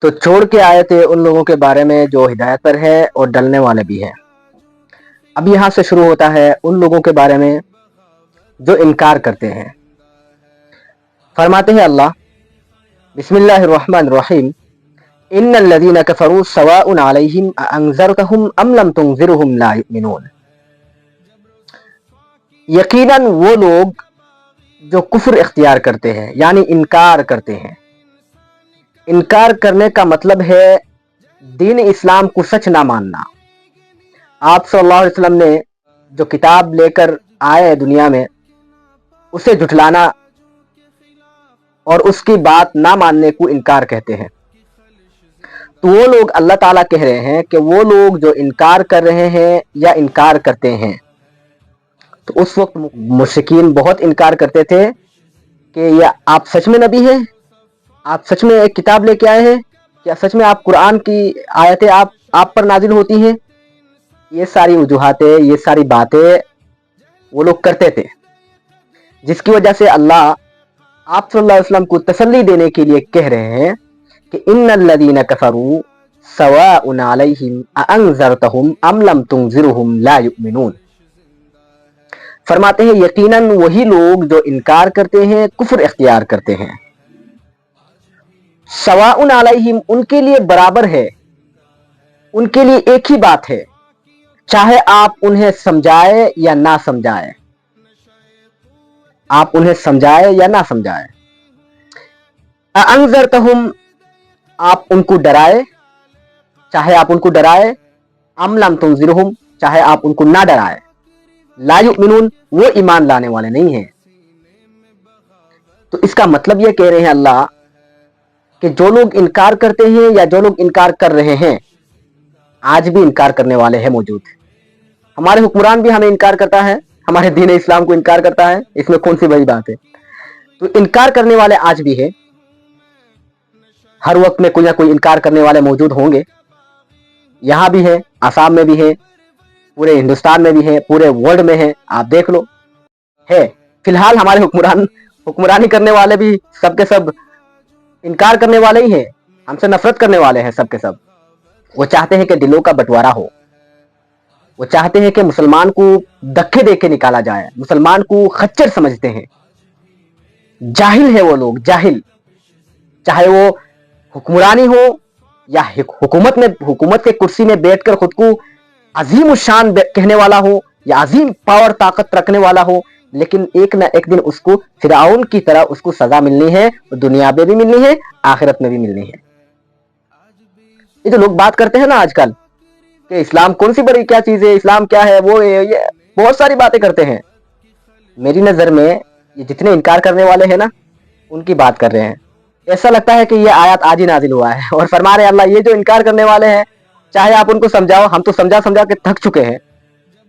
تو چھوڑ کے آئے تھے ان لوگوں کے بارے میں جو ہدایت پر ہے اور ڈلنے والے بھی ہیں۔ اب یہاں سے شروع ہوتا ہے ان لوگوں کے بارے میں جو انکار کرتے ہیں۔ فرماتے ہیں اللہ، بسم اللہ الرحمن الرحیم، ان الذین کفروا سواء علیہم اانذرتہم ام لم تنذرہم لا یؤمنون۔ یقیناً وہ لوگ جو کفر اختیار کرتے ہیں یعنی انکار کرتے ہیں۔ انکار کرنے کا مطلب ہے دین اسلام کو سچ نہ ماننا۔ آپ صلی اللہ علیہ وسلم نے جو کتاب لے کر آئے دنیا میں اسے جھٹلانا اور اس کی بات نہ ماننے کو انکار کہتے ہیں۔ تو وہ لوگ اللہ تعالیٰ کہہ رہے ہیں کہ وہ لوگ جو انکار کر رہے ہیں یا انکار کرتے ہیں، تو اس وقت مشرکین بہت انکار کرتے تھے کہ یہ آپ سچ میں نبی ہیں، آپ سچ میں ایک کتاب لے کے آئے ہیں، کیا سچ میں آپ قرآن کی آیتیں آپ پر نازل ہوتی ہیں؟ یہ ساری وجوہاتیں، یہ ساری باتیں وہ لوگ کرتے تھے، جس کی وجہ سے اللہ آپ صلی اللہ علیہ وسلم کو تسلی دینے کے لیے کہہ رہے ہیں کہ ان الذین کفروا سواء علیہم اانذرتہم ام لم تنذرہم لا یؤمنون۔ فرماتے ہیں یقیناً وہی لوگ جو انکار کرتے ہیں، کفر اختیار کرتے ہیں، سواء علیہم ان کے لیے برابر ہے، ان کے لیے ایک ہی بات ہے، چاہے آپ انہیں سمجھائے یا نہ سمجھائے، آپ انہیں سمجھائے یا نہ سمجھائے۔ اانذرتہم آپ ان کو ڈرائے، چاہے آپ ان کو ڈرائے، ام لم تنذرہم چاہے آپ ان کو نہ ڈرائے، لا یؤمنون وہ ایمان لانے والے نہیں ہیں۔ تو اس کا مطلب یہ کہہ رہے ہیں اللہ کہ جو لوگ انکار کرتے ہیں یا جو لوگ انکار کر رہے ہیں، آج بھی انکار کرنے والے ہیں موجود۔ ہمارے حکمران بھی ہمیں انکار کرتا ہے، ہمارے دین اسلام کو انکار کرتا ہے، اس میں کون سی بڑی بات ہے؟ تو انکار کرنے والے آج بھی ہیں، ہر وقت میں کوئی نہ کوئی انکار کرنے والے موجود ہوں گے، یہاں بھی ہے، آسام میں بھی ہے، پورے ہندوستان میں بھی ہے، پورے ورلڈ میں ہے، آپ دیکھ لو ہے۔ فی الحال ہمارے حکمرانی کرنے والے بھی سب کے سب انکار کرنے والے ہی ہیں، ہم سے نفرت کرنے والے ہیں سب کے سب۔ وہ چاہتے ہیں کہ دلوں کا بٹوارا ہو، وہ چاہتے ہیں کہ مسلمان کو دھکے دے کے نکالا جائے، مسلمان کو خچر سمجھتے ہیں، جاہل ہے وہ لوگ، جاہل، چاہے وہ حکمرانی ہو یا حکومت کے کرسی میں بیٹھ کر خود کو عظیم الشان کہنے والا ہو یا عظیم پاور طاقت رکھنے والا ہو، لیکن ایک نہ ایک دن اس کو فرعون کی طرح اس کو سزا ملنی ہے، دنیا میں بھی ملنی ہے، آخرت میں بھی ملنی ہے۔ یہ جو لوگ بات کرتے ہیں نا آج کل کہ اسلام کون سی بڑی کیا چیز ہے، اسلام کیا ہے، وہ یہ بہت ساری باتیں کرتے ہیں، میری نظر میں یہ جتنے انکار کرنے والے ہیں نا ان کی بات کر رہے ہیں۔ ایسا لگتا ہے کہ یہ آیات آج ہی نازل ہوا ہے، اور فرما رہے اللہ یہ جو انکار کرنے والے ہیں چاہے آپ ان کو سمجھاؤ، ہم تو سمجھا کے تھک چکے ہیں،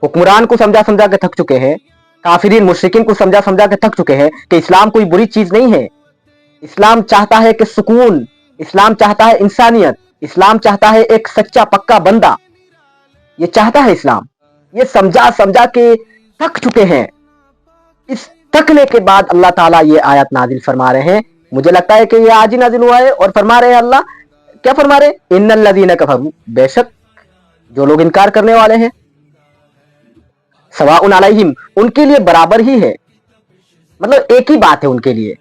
حکمران کو سمجھا کے تھک چکے ہیں، کافرین مشرکین کو سمجھا کے تھک چکے ہیں کہ اسلام کوئی بری چیز نہیں ہے، اسلام چاہتا ہے کہ سکون، اسلام چاہتا ہے انسانیت، اسلام چاہتا ہے ایک سچا پکا بندہ، یہ چاہتا ہے اسلام۔ یہ سمجھا کے تھک چکے ہیں۔ اس تھکنے کے بعد اللہ تعالیٰ یہ آیت نازل فرما رہے ہیں، مجھے لگتا ہے کہ یہ آج ہی نازل ہوا ہے، اور فرما رہے ہیں اللہ کیا فرما رہے؟ ان الذین کفروا، بے شک جو لوگ انکار کرنے والے ہیں، سواء علیہم ان کے لیے برابر ہی ہے، مطلب ایک ہی بات ہے ان کے لیے۔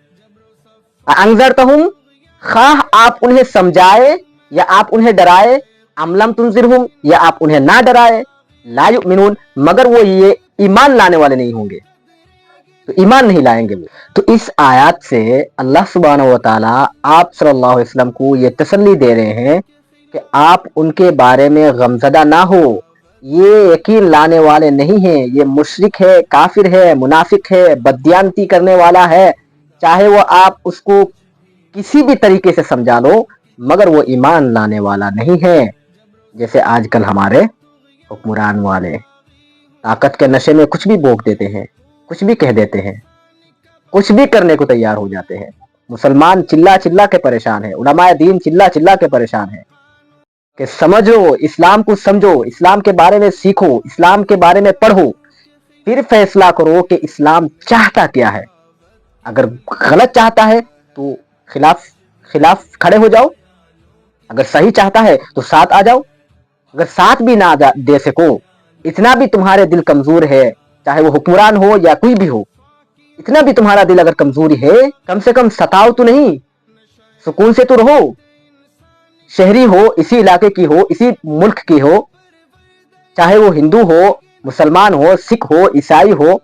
انذرتہم خواہ آپ انہیں سمجھائے یا آپ انہیں ڈرائے، ام لم تنذرہم یا آپ انہیں نہ ڈرائے، لا یؤمنون مگر وہ یہ ایمان لانے والے نہیں ہوں گے، تو ایمان نہیں لائیں گے وہ۔ تو اس آیات سے اللہ سبحانہ و تعالیٰ آپ صلی اللہ علیہ وسلم کو یہ تسلی دے رہے ہیں کہ آپ ان کے بارے میں غمزدہ نہ ہو، یہ یقین لانے والے نہیں ہیں، یہ مشرک ہے، کافر ہے، منافق ہے، بددیانتی کرنے والا ہے، چاہے وہ آپ اس کو کسی بھی طریقے سے سمجھا لو مگر وہ ایمان لانے والا نہیں ہے۔ جیسے آج کل ہمارے حکمران والے طاقت کے نشے میں کچھ بھی بوک دیتے ہیں، کچھ بھی کہہ دیتے ہیں، کچھ بھی کرنے کو تیار ہو جاتے ہیں۔ مسلمان چلا چلا کے پریشان ہے، علماء دین چلا چلا کے پریشان ہے کہ سمجھو اسلام کو، سمجھو اسلام کے بارے میں، سیکھو اسلام کے بارے میں، پڑھو، پھر فیصلہ کرو کہ اسلام چاہتا کیا ہے۔ اگر غلط چاہتا ہے تو خلاف کھڑے ہو جاؤ، अगर सही चाहता है तो साथ आ जाओ, अगर साथ भी ना दे सको, इतना भी तुम्हारे दिल कमजोर है, चाहे वो हुक्मरान हो या कोई भी हो, इतना भी तुम्हारा दिल अगर कमजोरी है, कम से कम सताओ तो नहीं, सुकून से तो रहो। शहरी हो, इसी इलाके की हो, इसी मुल्क की हो, चाहे वो हिंदू हो, मुसलमान हो, सिख हो, ईसाई हो,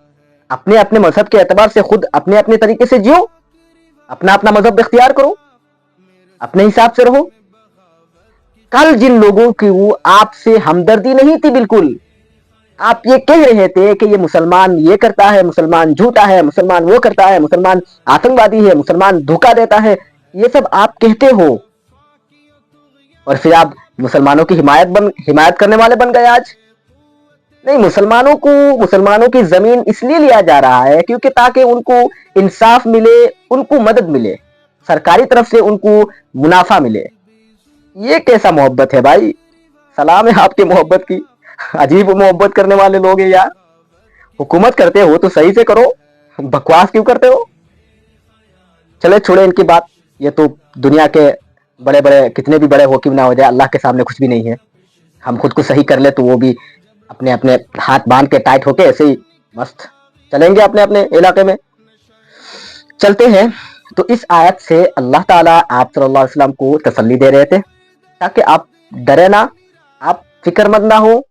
अपने अपने मजहब के एतबार से खुद अपने अपने तरीके से जियो, अपना अपना मजहब इख्तियार करो, अपने हिसाब से रहो। कल जिन लोगों की वो आपसे हमदर्दी नहीं थी बिल्कुल, आप ये कह रहे थे कि ये मुसलमान ये करता है, मुसलमान झूठा है, मुसलमान वो करता है, मुसलमान आतंकवादी है, मुसलमान धोखा देता है, ये सब आप कहते हो, और फिर आप मुसलमानों की हिमायत करने वाले बन गए आज। नहीं, मुसलमानों की जमीन इसलिए लिया जा रहा है क्योंकि ताकि उनको इंसाफ मिले, उनको मदद मिले, सरकारी तरफ से उनको मुनाफा मिले। ये कैसा मोहब्बत है भाई? सलाम है आपकी मोहब्बत की, अजीब मोहब्बत करने वाले लोग हैं यार। हुकूमत करते हो तो सही से करो, बकवास क्यों करते हो? चले छोड़े इनकी बात, ये तो दुनिया के बड़े बड़े कितने भी बड़े हो क्यों ना हो जाए, अल्लाह के सामने कुछ भी नहीं है। हम खुद को सही कर ले तो वो भी अपने अपने हाथ बांध के टाइट होके ऐसे ही मस्त चलेंगे अपने अपने इलाके में। चलते हैं, तो इस आयत से अल्लाह ताला आप सल्लल्लाहु अलैहि वसल्लम को तसल्ली दे रहे थे ताकि आप डरे ना, आप फिक्रमंद ना हो,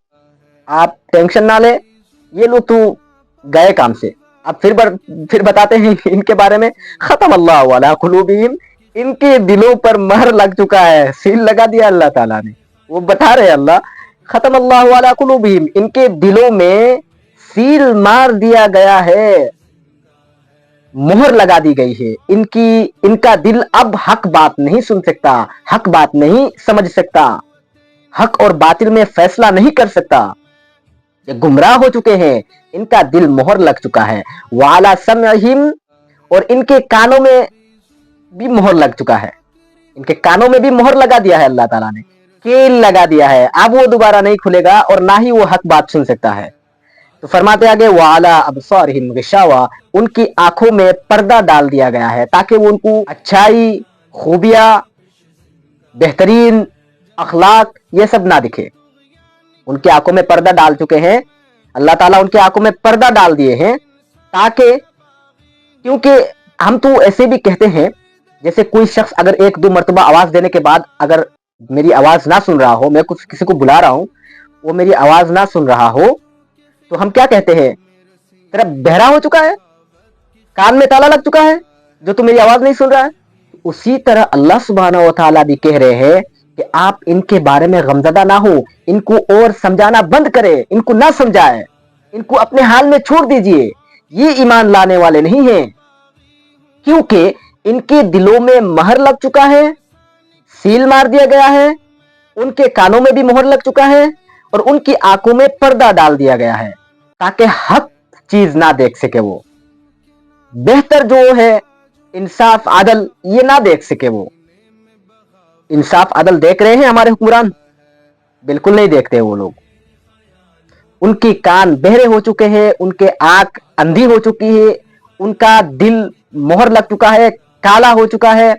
आप टेंशन ना ले। ये लोग तो गए काम से। अब फिर बताते हैं इनके बारे में, खत्म अल्लाह अला कुलूबिहिम, इनके दिलों पर महर लग चुका है, सील लगा दिया अल्लाह ताला ने। वो बता रहे अल्लाह, खत्म अल्लाह अला कुलूबिहिम, इनके दिलों में सील मार दिया गया है, मोहर लगा दी गई है। इनका दिल अब हक बात नहीं सुन सकता, हक बात नहीं समझ सकता, हक और बातिल में फैसला नहीं कर सकता। ये गुमराह हो चुके हैं, इनका दिल मोहर लग चुका है। वाला समअहिम, और इनके कानों में भी मोहर लग चुका है, इनके कानों में भी मोहर लगा दिया है अल्लाह ताला ने, कील लगा दिया है। अब वो दोबारा नहीं खुलेगा और ना ही वो हक बात सुन सकता है। तो फरमाते आगे, वाला अबसारिहिम गिशावा, उनकी आंखों में पर्दा डाल दिया गया है ताकि वो उनको अच्छाई, खूबियां, बेहतरीन अखलाक ये सब ना दिखे। उनकी आंखों में पर्दा डाल चुके हैं, अल्लाह ताला उनकी आंखों में पर्दा डाल दिए हैं ताकि, क्योंकि हम तो ऐसे भी कहते हैं, जैसे कोई शख्स अगर एक दो मर्तबा आवाज देने के बाद अगर मेरी आवाज ना सुन रहा हो, मैं कुछ किसी को बुला रहा हूं, वो मेरी आवाज ना सुन रहा हो, तो हम क्या कहते हैं? तेरा बहरा हो चुका है, कान में ताला लग चुका है, जो तू मेरी आवाज नहीं सुन रहा है। उसी तरह अल्लाह सुब्हानहू व तआला भी कह रहे हैं कि आप इनके बारे में गमज़दा ना हो, इनको और समझाना बंद करें, इनको ना समझाएं, इनको अपने हाल में छोड़ दीजिए। ये ईमान लाने वाले नहीं हैं, क्योंकि इनके दिलों में महर लग चुका है, सील मार दिया गया है, उनके कानों में भी मोहर लग चुका है और उनकी आंखों में पर्दा डाल दिया गया है ताकि हक चीज ना देख सके, वो बेहतर जो है इंसाफ आदल ये ना देख सके। वो इंसाफ आदल देख रहे हैं हमारे हुक्मरान? बिल्कुल नहीं देखते वो लोग। उनकी कान बहरे हो चुके हैं, उनके आंख अंधी हो चुकी है, उनका दिल मोहर लग चुका है, काला हो चुका है,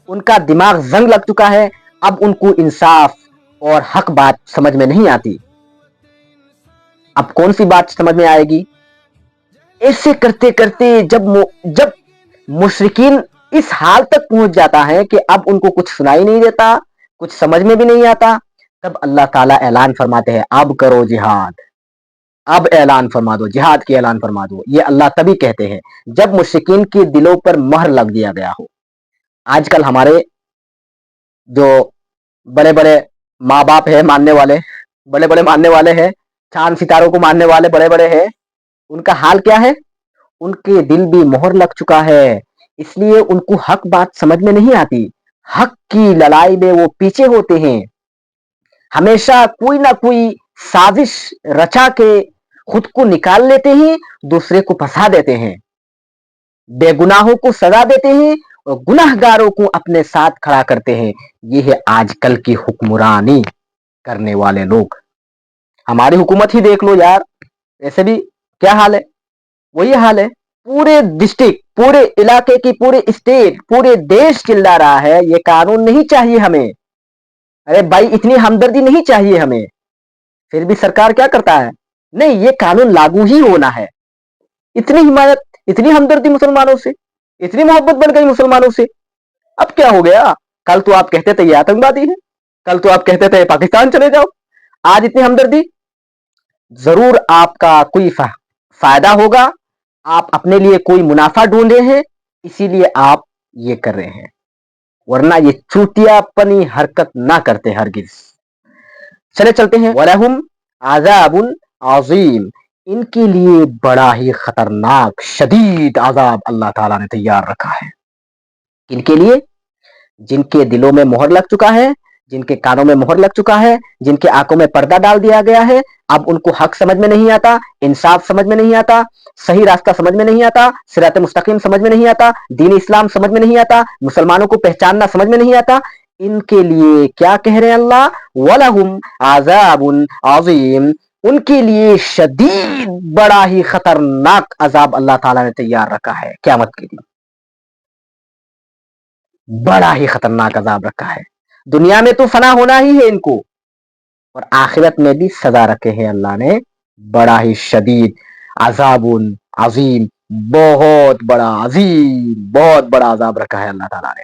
उनका दिमाग जंग लग चुका है। अब उनको इंसाफ और हक बात समझ में नहीं आती। अब कौन सी बात समझ में आएगी? ऐसे करते करते जब मुशरिकीन इस हाल तक पहुंच जाता है कि अब उनको कुछ सुनाई नहीं देता, कुछ समझ में भी नहीं आता, तब अल्लाह ताला ऐलान फरमाते हैं, अब करो जिहाद, अब ऐलान फरमा दो, जिहाद की ऐलान फरमा दो। ये अल्लाह तभी कहते हैं जब मुशरिकीन के दिलों पर महर लग दिया गया हो। आजकल हमारे जो बड़े बड़े माँ बाप है मानने वाले, बड़े बड़े मानने वाले हैं, चांद सितारों को मानने वाले बड़े बड़े हैं, उनका हाल क्या है? उनके दिल भी मोहर लग चुका है, इसलिए उनको हक बात समझ में नहीं आती। हक की लड़ाई में वो पीछे होते हैं, हमेशा कोई ना कोई साजिश रचा के खुद को निकाल लेते हैं, दूसरे को फंसा देते हैं, बेगुनाहों को सजा देते हैं और गुनाहगारों को अपने साथ खड़ा करते हैं। ये है आजकल की हुक्मरानी करने वाले लोग। हमारी हुकूमत ही देख लो यार, ऐसे भी क्या हाल है? वही हाल है। पूरे डिस्ट्रिक्ट, पूरे इलाके की, पूरे स्टेट, पूरे देश चिल्ला रहा है ये कानून नहीं चाहिए हमें, अरे भाई इतनी हमदर्दी नहीं चाहिए हमें, फिर भी सरकार क्या करता है, नहीं ये कानून लागू ही होना है। इतनी हिमायत, इतनी हमदर्दी मुसलमानों से, इतनी मोहब्बत बढ़ गई मुसलमानों से। अब क्या हो गया, कल तो आप कहते थे ये आतंकवादी है, कल तो आप कहते थे पाकिस्तान चले जाओ, आज इतनी हमदर्दी। जरूर आपका कोई फायदा होगा, आप अपने लिए कोई मुनाफा ढूंढ रहे हैं, इसीलिए आप ये कर रहे हैं, वरना ये चूतियापनी हरकत ना करते हरगिज। चले चलते हैं, वलहुम आजाबुन अजीम, इनके लिए बड़ा ही खतरनाक शदीद आजाब अल्लाह ताला ने तैयार रखा है। किनके लिए, जिनके दिलों में मोहर लग चुका है, जिनके कानों में मोहर लग चुका है, जिनके आंखों में पर्दा डाल दिया गया है, अब उनको हक समझ में नहीं आता, इंसाफ समझ में नहीं आता, सही रास्ता समझ में नहीं आता, सिरात मुस्तकीम समझ में नहीं आता, दीन इस्लाम समझ में नहीं आता, मुसलमानों को पहचानना समझ में नहीं आता, इनके लिए क्या कह रहे हैं अल्लाह, वलहुम आजाबुन अजीम, उनके लिए शदीद बड़ा ही खतरनाक अजाब अल्लाह ताला ने तैयार रखा है क़यामत के दिन। बड़ा ही खतरनाक अजाब रखा है, दुनिया में तो फना होना ही है इनको, और आखिरत में भी सजा रखे हैं अल्लाह ने बड़ा ही शदीद अजाबुन अजीम, बहुत बड़ा अजीम, बहुत बड़ा अजाब रखा है अल्लाह ताला ने।